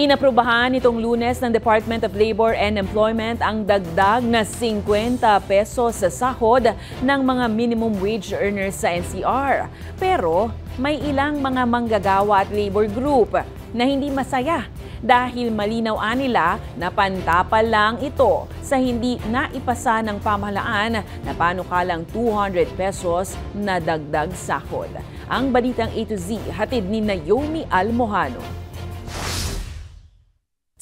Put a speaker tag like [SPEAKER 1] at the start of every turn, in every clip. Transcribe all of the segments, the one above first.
[SPEAKER 1] Inaprubahan nitong Lunes ng Department of Labor and Employment ang dagdag na 50 pesos sa sahod ng mga minimum wage earners sa NCR. Pero may ilang mga manggagawa at labor group na hindi masaya dahil malinaw nila na pantapal lang ito sa hindi naipasa ng pamahalaan na panukalang 200 pesos na dagdag sahod. Ang balitang A to Z hatid ni Naomi Almojano.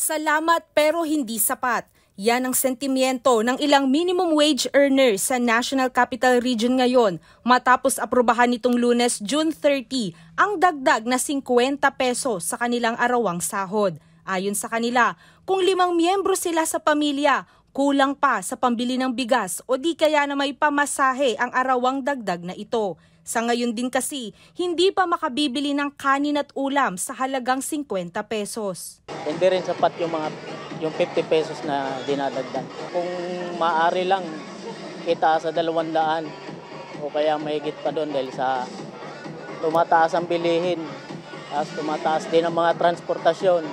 [SPEAKER 2] Salamat pero hindi sapat. Yan ang sentimiento ng ilang minimum wage earners sa National Capital Region ngayon matapos aprubahan nitong Lunes, June 30, ang dagdag na 50 pesos sa kanilang arawang sahod. Ayon sa kanila, kung 5 miyembro sila sa pamilya, kulang pa sa pambili ng bigas o di kaya na may pamasahe ang arawang dagdag na ito. Sa ngayon din kasi, hindi pa makabibili ng kanin at ulam sa halagang 50 pesos.
[SPEAKER 3] Hindi rin sapat yung 50 pesos na dinadagdag. Kung maaari lang, itaas sa 200 o kaya mahigit pa doon dahil sa tumataas ang bilihin, tumataas din ang mga transportasyon.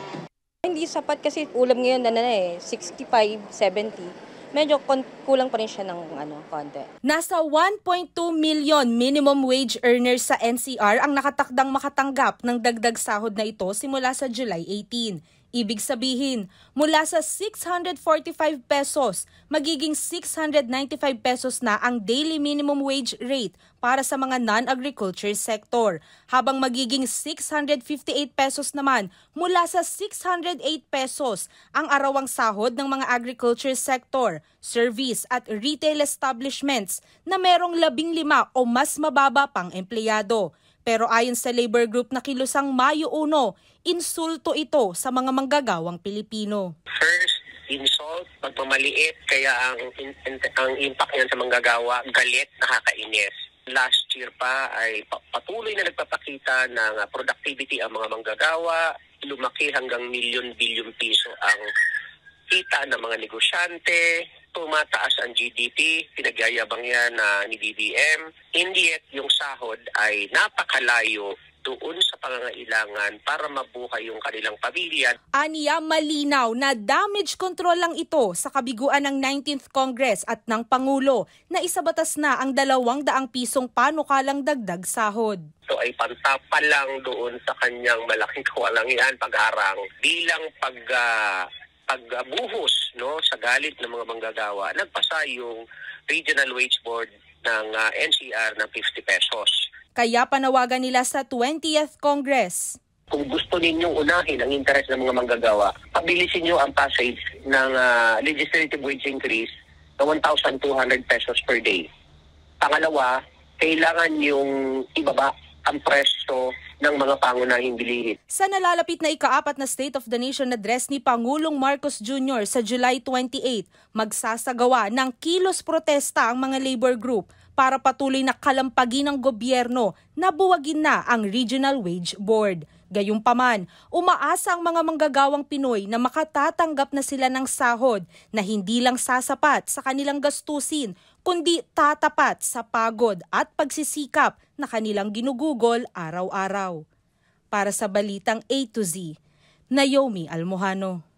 [SPEAKER 4] Hindi sapat kasi ulam ngayon 65, 70. Medyo kulang pa rin siya ng konti.
[SPEAKER 2] Nasa 1.2 million minimum wage earners sa NCR ang nakatakdang makatanggap ng dagdag sahod na ito simula sa July 18. Ibig sabihin, mula sa 645 pesos, magiging 695 pesos na ang daily minimum wage rate para sa mga non-agriculture sector, habang magiging 658 pesos naman mula sa 608 pesos ang arawang sahod ng mga agriculture sector, service at retail establishments na merong 15 o mas mababa pang empleyado. Pero ayon sa labor group na kilusang Mayo 1, insulto ito sa mga manggagawang Pilipino.
[SPEAKER 5] First, insult, pagmamaliit, kaya ang impact niyan sa manggagawa, galit, nakakainis. Last year pa ay patuloy na nagpapakita ng productivity ang mga manggagawa, lumaki hanggang milyon-bilyon piso ang kita ng mga negosyante, tumataas ang GDP, pinagyayabang yan ni BBM. Hindi yet yung sahod ay napakalayo doon sa pangangailangan para mabuhay yung kanilang pamilya.
[SPEAKER 2] Aniya malinaw na damage control lang ito sa kabiguan ng 19th Congress at ng Pangulo na isabatas na ang 200 pisong panukalang dagdag sahod.
[SPEAKER 5] Ito ay pantapal lang doon sa kanyang malaking kawalangian pag-harang bilang pagbuhos sa galit ng mga manggagawa. Nagpasa yung Regional Wage Board ng NCR ng 50 pesos.
[SPEAKER 2] Kaya panawagan nila sa 20th Congress.
[SPEAKER 5] Kung gusto ninyong unahin ang interes ng mga manggagawa, pabilisin nyo ang passage ng legislative wage increase na 1,200 pesos per day. Pangalawa, kailangan yung ibaba ang preso ng mga pangunahing bilihin.
[SPEAKER 2] Sa nalalapit na ika-4 na State of the Nation address ni Pangulong Marcos Jr. sa July 28, magsasagawa ng kilos protesta ang mga labor group para patuloy na kalampagin ng gobyerno na buwagin na ang Regional Wage Board. Gayunpaman, umaasa ang mga manggagawang Pinoy na makatatanggap na sila ng sahod na hindi lang sasapat sa kanilang gastusin, kundi tatapat sa pagod at pagsisikap na kanilang ginugugol araw-araw. Para sa Balitang A to Z, Naomi Almojano.